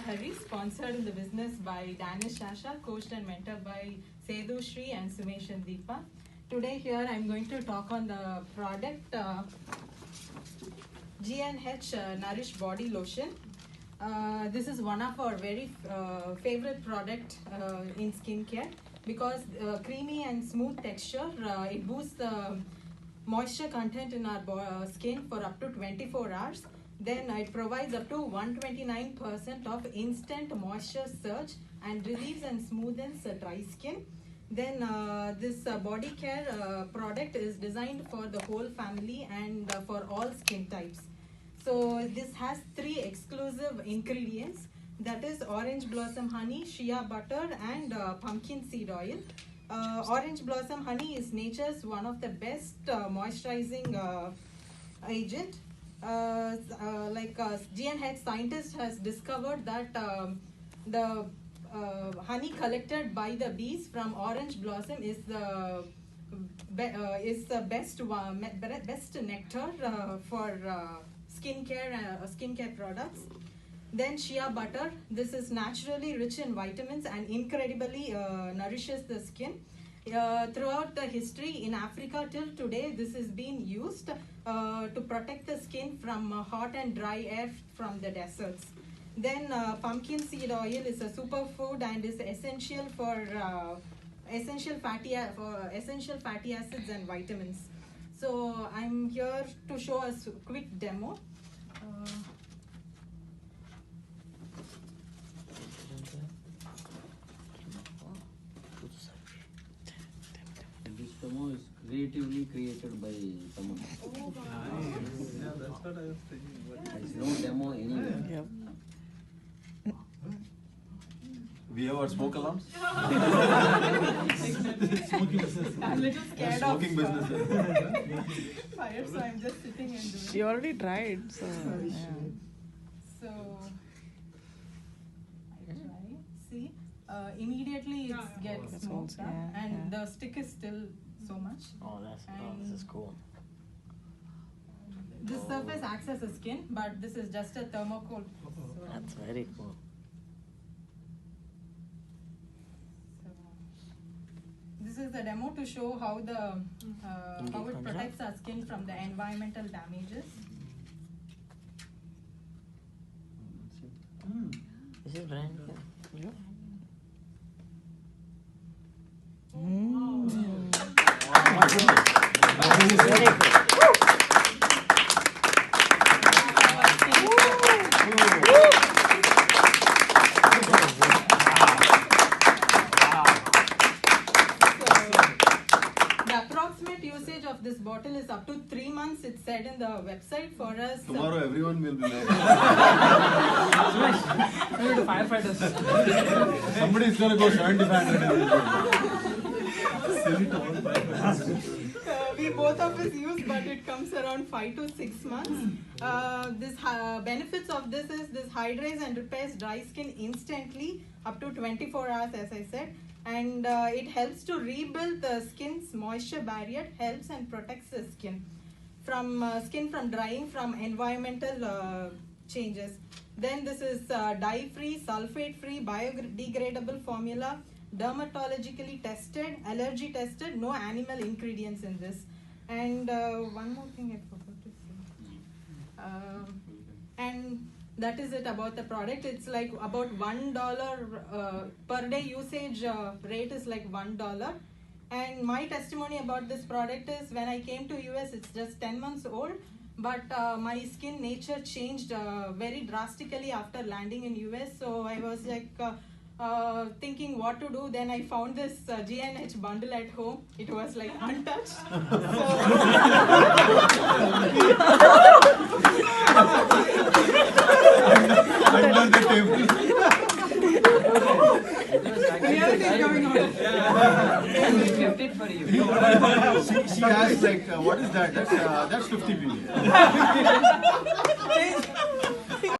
Hari, sponsored in the business by Danish Shasha, coached and mentored by Sedu Shri and Sumesh and Deepa. Today here I'm going to talk on the product G&H Nourish Body Lotion. This is one of our very favorite product in skincare because creamy and smooth texture. It boosts the moisture content in our skin for up to 24 hours. Then it provides up to 129% of instant moisture surge and relieves and smoothens dry skin. Then this body care product is designed for the whole family and for all skin types. So this has 3 exclusive ingredients, that is orange blossom honey, shea butter and pumpkin seed oil. Orange blossom honey is nature's one of the best moisturizing agent. G&H scientist has discovered that the honey collected by the bees from orange blossom is the best nectar for skincare products. Then shea butter. This is naturally rich in vitamins and incredibly nourishes the skin. Throughout the history in Africa till today, this is being used to protect the skin from hot and dry air from the deserts. Then pumpkin seed oil is a superfood and is essential for essential fatty acids and vitamins. So I'm here to show a quick demo. This demo is creatively created by someone. Oh, wow. Yeah, that's what I was thinking. There is no demo anywhere. Yep. We have our smoke alarms? Smoking business. I'm a little scared Smoking of business. fire, so I'm just sitting and doing. She already tried, so yeah. So I try. See, immediately it gets That smoked sounds- up, yeah, and yeah. the stick is still so much. Oh, this is cool. This surface acts as a skin, but this is just a thermocol. So, That's very cool. this is the demo to show how how it protects our skin from the environmental damages. This is brand new. Very cool. The approximate usage of this bottle is up to 3 months. It's said in the website. For us, Tomorrow everyone will be there. Firefighters. Somebody is going to go 7500. we both of us use, but it comes around 5 to 6 months. This benefits of this is this hydrates and repairs dry skin instantly up to 24 hours, as I said, and it helps to rebuild the skin's moisture barrier, helps and protects the skin from drying from environmental changes. Then this is dye-free, sulfate-free, biodegradable formula, dermatologically tested, allergy tested, no animal ingredients in this. And one more thing I forgot to say. And that is it about the product. It's like about $1 per day usage rate is like $1. And my testimony about this product is when I came to US, it's just 10 months old. But my skin nature changed very drastically after landing in US. So I was like thinking what to do. Then I found this G&H bundle at home. It was like untouched. Under the table. Reality is coming out. Kept it for you. She asked like, what is that? That's 50 billion.